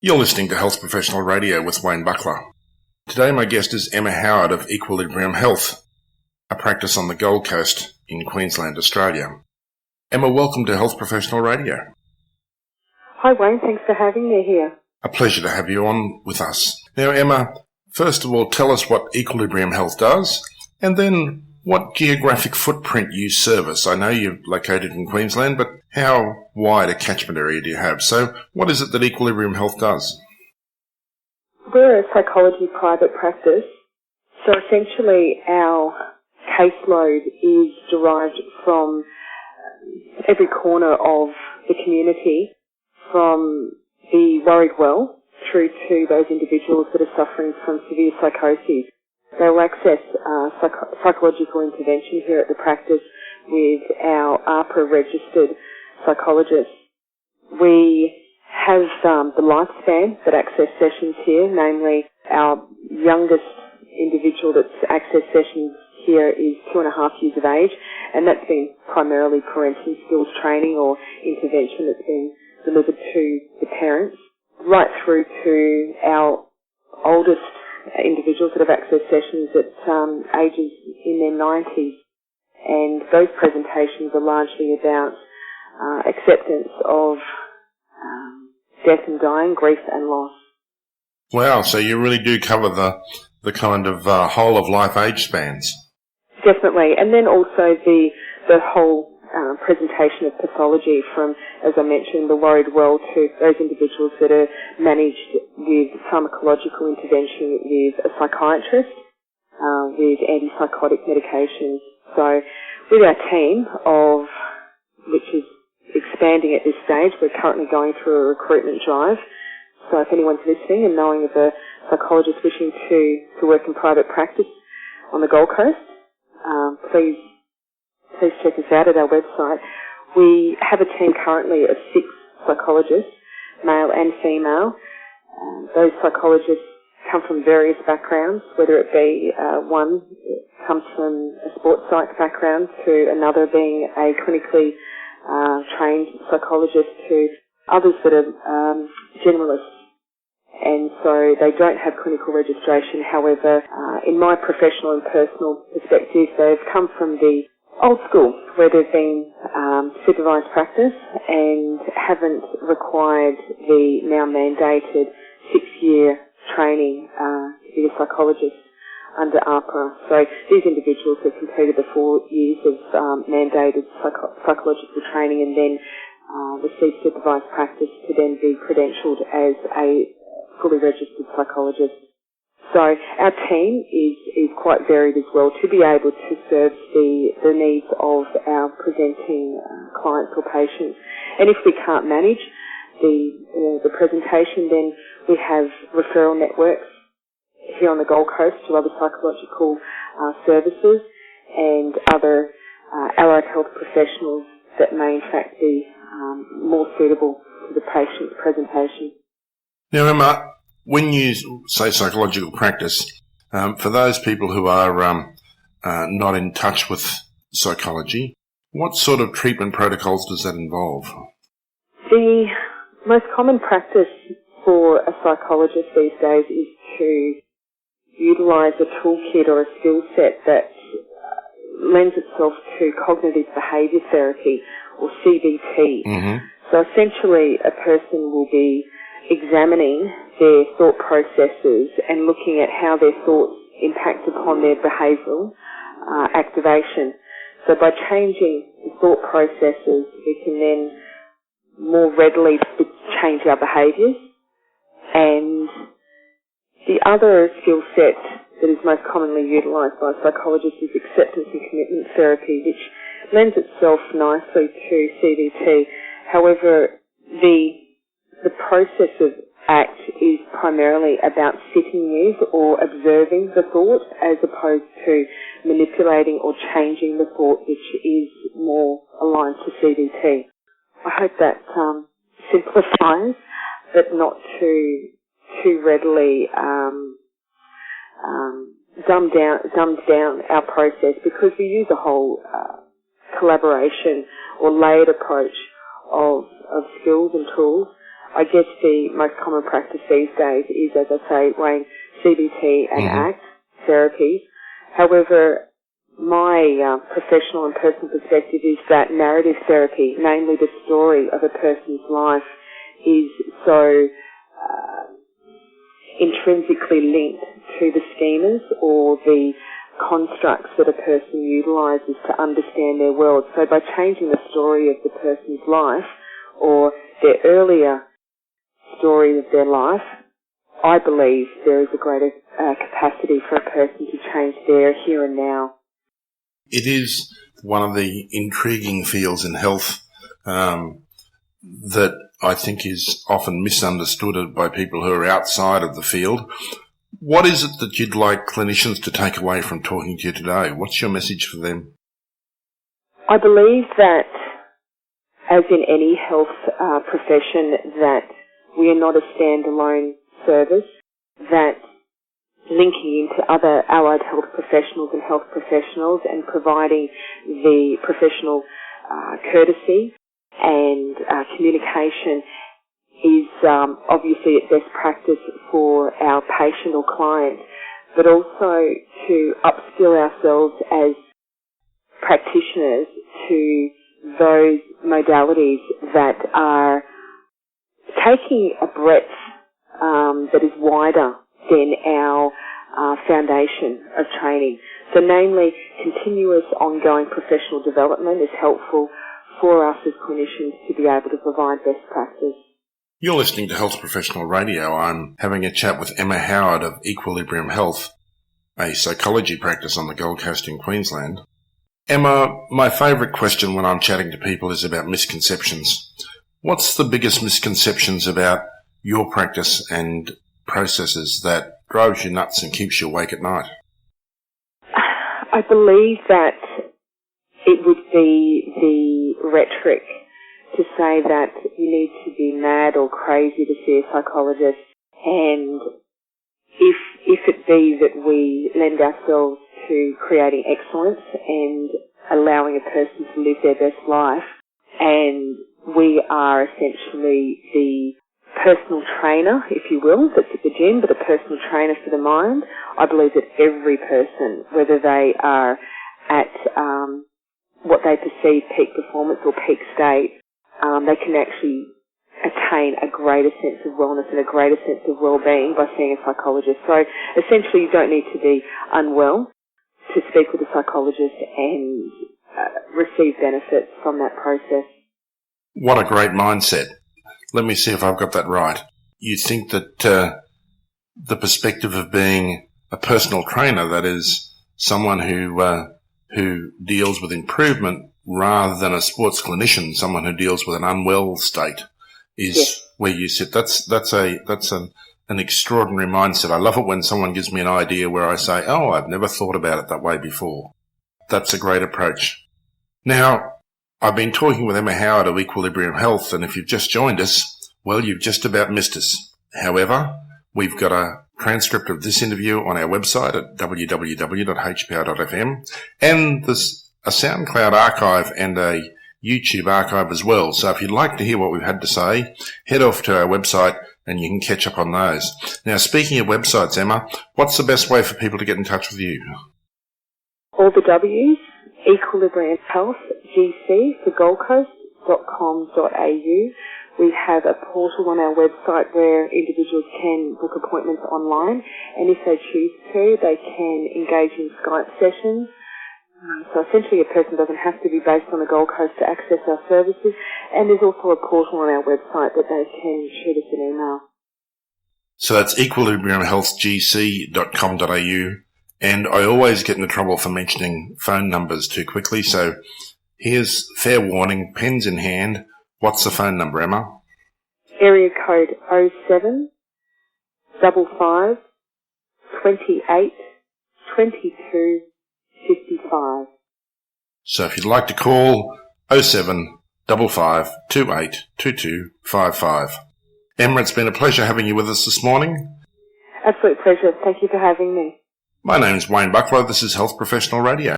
You're listening to Health Professional Radio with Wayne Buckler. Today my guest is Emma Howard of Equilibrium Health, a practice on the Gold Coast in Queensland, Australia. Emma, welcome to Health Professional Radio. Hi Wayne, thanks for having me here. A pleasure to have you on with us. Now Emma, first of all, tell us what Equilibrium Health does, and then what geographic footprint you service. I know you're located in Queensland, but how wide a catchment area do you have? So what is it that Equilibrium Health does? We're a psychology private practice, so essentially our caseload is derived from every corner of the community, from the worried well through to those individuals that are suffering from severe psychoses. They will access psychological intervention here at the practice with our APRA-registered psychologists. We have the lifespan that access sessions here, namely our youngest individual that's accessed sessions here is 2.5 years of age, and that's been primarily parenting skills training or intervention that's been delivered to the parents, right through to our oldest individuals that have accessed sessions at ages in their 90s. And those presentations are largely about acceptance of death and dying, grief and loss. Wow, so you really do cover the kind of whole of life age spans. Definitely. And then also the whole presentation of pathology from, as I mentioned, the worried well to those individuals that are managed with pharmacological intervention with a psychiatrist, with antipsychotic medications. So with our team which is expanding at this stage, we're currently going through a recruitment drive. So if anyone's listening and knowing of a psychologist wishing to work in private practice on the Gold Coast, please check us out at our website. We have a team currently of 6 psychologists, male and female. Those psychologists come from various backgrounds, whether it be one comes from a sports psych background to another being a clinically trained psychologist to others that are generalists. And so they don't have clinical registration. However, in my professional and personal perspective, they've come from the old school, where they've been supervised practice and haven't required the now mandated 6-year training to be a psychologist under APRA. So these individuals have completed the 4 years of mandated psychological training and then receive supervised practice to then be credentialed as a fully registered psychologist. So our team is quite varied as well to be able to serve the needs of our presenting clients or patients. And if we can't manage the presentation, then we have referral networks here on the Gold Coast to other psychological services and other allied health professionals that may in fact be more suitable to the patient's presentation. Now Emma, when you say psychological practice, for those people who are not in touch with psychology, what sort of treatment protocols does that involve? The most common practice for a psychologist these days is to utilise a toolkit or a skill set that lends itself to cognitive behaviour therapy or CBT. Mm-hmm. So essentially a person will be examining their thought processes and looking at how their thoughts impact upon their behavioural activation. So by changing the thought processes, we can then more readily change our behaviours. And the other skill set that is most commonly utilised by psychologists is acceptance and commitment therapy, which lends itself nicely to CBT. However, the process of ACT is primarily about sitting with or observing the thought as opposed to manipulating or changing the thought, which is more aligned to CBT. I hope that simplifies, but not too readily dumbed down our process, because we use a whole collaboration or layered approach of skills and tools. I guess the most common practice these days is, as I say, Wayne, CBT and ACT therapies. However, my professional and personal perspective is that narrative therapy, namely the story of a person's life, is so intrinsically linked to the schemas or the constructs that a person utilises to understand their world. So by changing the story of the person's life or their earlier story of their life, I believe there is a greater capacity for a person to change their here and now. It is one of the intriguing fields in health that I think is often misunderstood by people who are outside of the field. What is it that you'd like clinicians to take away from talking to you today? What's your message for them? I believe that, as in any health profession, that we are not a standalone service, that linking into other allied health professionals and health professionals and providing the professional courtesy and communication is obviously at best practice for our patient or client, but also to upskill ourselves as practitioners to those modalities that are taking a breadth that is wider than our foundation of training. So namely, continuous ongoing professional development is helpful for us as clinicians to be able to provide best practice. You're listening to Health Professional Radio. I'm having a chat with Emma Howard of Equilibrium Health, a psychology practice on the Gold Coast in Queensland. Emma, my favourite question when I'm chatting to people is about misconceptions. What's the biggest misconceptions about your practice and processes that drives you nuts and keeps you awake at night? I believe that it would be the rhetoric to say that you need to be mad or crazy to see a psychologist, and if it be that we lend ourselves to creating excellence and allowing a person to live their best life, and we are essentially the personal trainer, if you will, that's at the gym, but a personal trainer for the mind. I believe that every person, whether they are at what they perceive peak performance or peak state, they can actually attain a greater sense of wellness and a greater sense of well-being by seeing a psychologist. So essentially you don't need to be unwell to speak with a psychologist and receive benefits from that process. What a great mindset. Let me see if I've got that right. You think that the perspective of being a personal trainer, that is someone who deals with improvement rather than a sports clinician, someone who deals with an unwell state, is where you sit. That's an extraordinary mindset. I love it when someone gives me an idea where I say, oh, I've never thought about it that way before. That's a great approach. Now, I've been talking with Emma Howard of Equilibrium Health, and if you've just joined us, well, you've just about missed us. However, we've got a transcript of this interview on our website at www.hpr.fm, and there's a SoundCloud archive and a YouTube archive as well. So if you'd like to hear what we've had to say, head off to our website and you can catch up on those. Now, speaking of websites, Emma, what's the best way for people to get in touch with you? All the W's, Equilibrium Health, GC for goldcoast.com.au. We have a portal on our website where individuals can book appointments online, and if they choose to, they can engage in Skype sessions. So essentially a person doesn't have to be based on the Gold Coast to access our services, and there's also a portal on our website that they can shoot us an email. So that's equilibriumhealthgc.com.au, and I always get into trouble for mentioning phone numbers too quickly, so here's fair warning, pens in hand. What's the phone number, Emma? Area code 07 55 28 22 55. So if you'd like to call, 07 55 28 22 55. Emma, it's been a pleasure having you with us this morning. Absolute pleasure. Thank you for having me. My name's Wayne Buckler. This is Health Professional Radio.